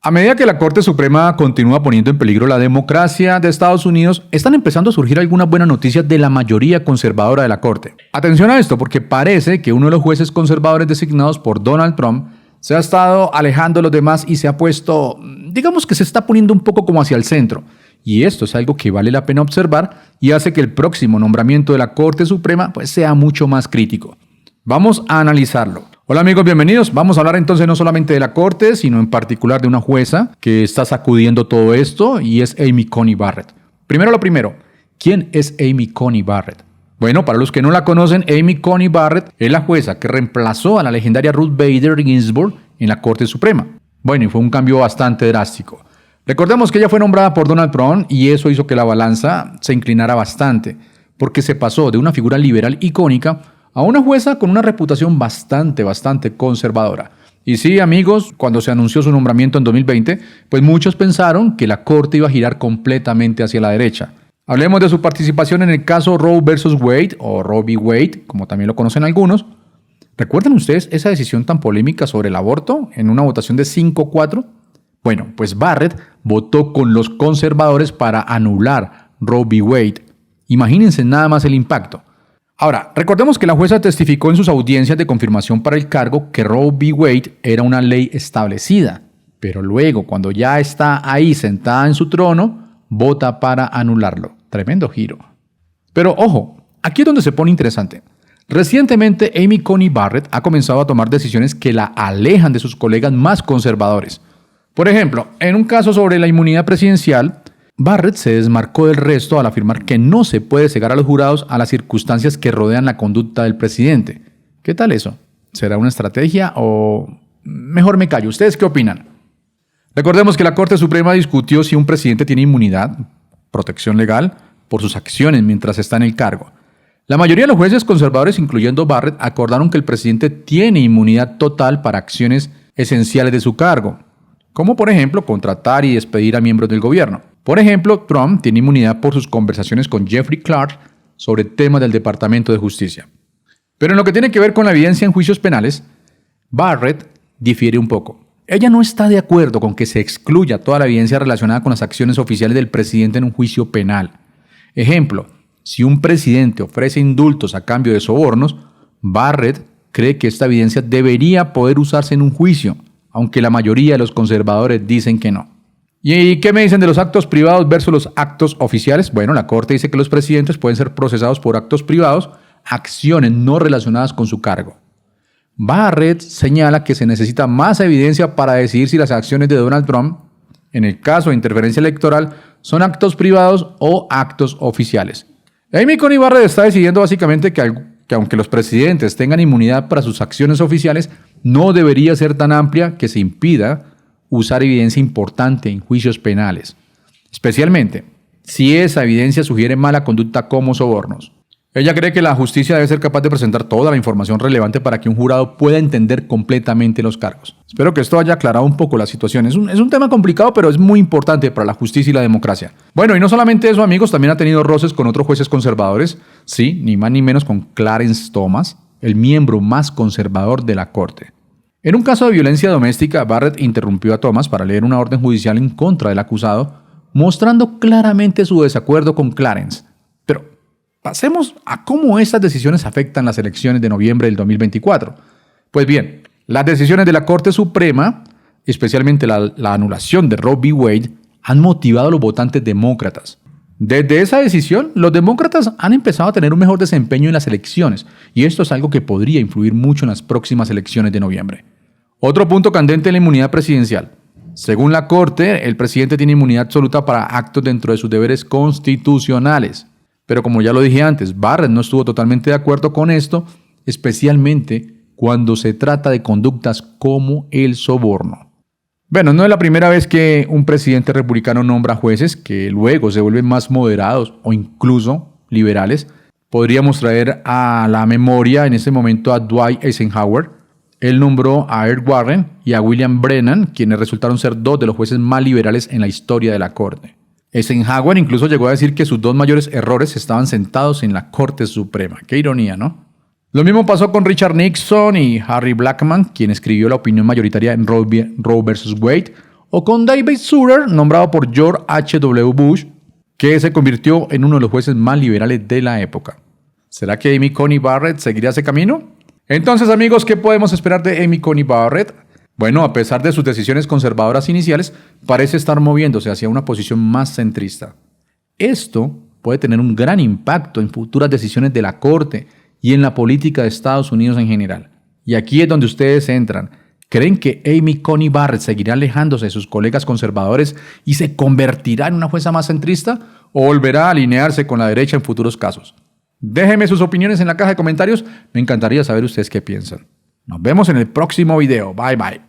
A medida que la Corte Suprema continúa poniendo en peligro la democracia de Estados Unidos, están empezando a surgir algunas buenas noticias de la mayoría conservadora de la Corte. Atención a esto, porque parece que uno de los jueces conservadores designados por Donald Trump se ha estado alejando de los demás y se ha puesto, digamos que se está poniendo un poco como hacia el centro. Y esto es algo que vale la pena observar y hace que el próximo nombramiento de la Corte Suprema sea mucho más crítico. Vamos a analizarlo. Hola amigos, bienvenidos. Vamos a hablar entonces no solamente de la Corte, sino en particular de una jueza que está sacudiendo todo esto y es Amy Coney Barrett. Primero lo primero, ¿quién es Amy Coney Barrett? Bueno, para los que no la conocen, Amy Coney Barrett es la jueza que reemplazó a la legendaria Ruth Bader Ginsburg en la Corte Suprema. Bueno, y fue un cambio bastante drástico. Recordemos que ella fue nombrada por Donald Trump y eso hizo que la balanza se inclinara bastante, porque se pasó de una figura liberal icónica a una jueza con una reputación bastante conservadora. Y sí, amigos, cuando se anunció su nombramiento en 2020, pues muchos pensaron que la Corte iba a girar completamente hacia la derecha. Hablemos de su participación en el caso Roe vs. Wade, o Roe v. Wade, como también lo conocen algunos. ¿Recuerdan ustedes esa decisión tan polémica sobre el aborto en una votación de 5-4? Bueno, pues Barrett votó con los conservadores para anular Roe v. Wade. Imagínense nada más el impacto. Ahora, recordemos que la jueza testificó en sus audiencias de confirmación para el cargo que Roe v. Wade era una ley establecida, pero luego, cuando ya está ahí sentada en su trono, vota para anularlo. Tremendo giro. Pero ojo, aquí es donde se pone interesante. Recientemente, Amy Coney Barrett ha comenzado a tomar decisiones que la alejan de sus colegas más conservadores. Por ejemplo, en un caso sobre la inmunidad presidencial, Barrett se desmarcó del resto al afirmar que no se puede cegar a los jurados a las circunstancias que rodean la conducta del presidente. ¿Qué tal eso? ¿Será una estrategia o mejor me callo? ¿Ustedes qué opinan? Recordemos que la Corte Suprema discutió si un presidente tiene inmunidad, protección legal, por sus acciones mientras está en el cargo. La mayoría de los jueces conservadores, incluyendo Barrett, acordaron que el presidente tiene inmunidad total para acciones esenciales de su cargo, como por ejemplo contratar y despedir a miembros del gobierno. Por ejemplo, Trump tiene inmunidad por sus conversaciones con Jeffrey Clark sobre temas del Departamento de Justicia. Pero en lo que tiene que ver con la evidencia en juicios penales, Barrett difiere un poco. Ella no está de acuerdo con que se excluya toda la evidencia relacionada con las acciones oficiales del presidente en un juicio penal. Ejemplo, si un presidente ofrece indultos a cambio de sobornos, Barrett cree que esta evidencia debería poder usarse en un juicio, aunque la mayoría de los conservadores dicen que no. ¿Y qué me dicen de los actos privados versus los actos oficiales? Bueno, la Corte dice que los presidentes pueden ser procesados por actos privados, acciones no relacionadas con su cargo. Barrett señala que se necesita más evidencia para decidir si las acciones de Donald Trump, en el caso de interferencia electoral, son actos privados o actos oficiales. Amy Coney Barrett está decidiendo básicamente que aunque los presidentes tengan inmunidad para sus acciones oficiales, no debería ser tan amplia que se impida usar evidencia importante en juicios penales, especialmente si esa evidencia sugiere mala conducta como sobornos. Ella cree que la justicia debe ser capaz de presentar toda la información relevante para que un jurado pueda entender completamente los cargos. Espero que esto haya aclarado un poco la situación. Es un tema complicado, pero es muy importante para la justicia y la democracia. Bueno, y no solamente eso, amigos, también ha tenido roces con otros jueces conservadores, sí, ni más ni menos con Clarence Thomas, el miembro más conservador de la Corte. En un caso de violencia doméstica, Barrett interrumpió a Thomas para leer una orden judicial en contra del acusado, mostrando claramente su desacuerdo con Clarence. Pero pasemos a cómo estas decisiones afectan las elecciones de noviembre del 2024. Pues bien, las decisiones de la Corte Suprema, especialmente la anulación de Roe v. Wade, han motivado a los votantes demócratas. Desde esa decisión, los demócratas han empezado a tener un mejor desempeño en las elecciones, y esto es algo que podría influir mucho en las próximas elecciones de noviembre. Otro punto candente es la inmunidad presidencial. Según la Corte, el presidente tiene inmunidad absoluta para actos dentro de sus deberes constitucionales. Pero como ya lo dije antes, Barrett no estuvo totalmente de acuerdo con esto, especialmente cuando se trata de conductas como el soborno. Bueno, no es la primera vez que un presidente republicano nombra jueces que luego se vuelven más moderados o incluso liberales. Podríamos traer a la memoria en este momento a Dwight Eisenhower. Él nombró a Eric Warren y a William Brennan, quienes resultaron ser dos de los jueces más liberales en la historia de la Corte. Eisenhower incluso llegó a decir que sus dos mayores errores estaban sentados en la Corte Suprema. Qué ironía, ¿no? Lo mismo pasó con Richard Nixon y Harry Blackmun, quien escribió la opinión mayoritaria en Roe vs. Wade, o con David Souter, nombrado por George H.W. Bush, que se convirtió en uno de los jueces más liberales de la época. ¿Será que Amy Coney Barrett seguirá ese camino? Entonces, amigos, ¿qué podemos esperar de Amy Coney Barrett? Bueno, a pesar de sus decisiones conservadoras iniciales, parece estar moviéndose hacia una posición más centrista. Esto puede tener un gran impacto en futuras decisiones de la Corte y en la política de Estados Unidos en general. Y aquí es donde ustedes entran. ¿Creen que Amy Coney Barrett seguirá alejándose de sus colegas conservadores y se convertirá en una jueza más centrista o volverá a alinearse con la derecha en futuros casos? Déjenme sus opiniones en la caja de comentarios, me encantaría saber ustedes qué piensan. Nos vemos en el próximo video. Bye bye.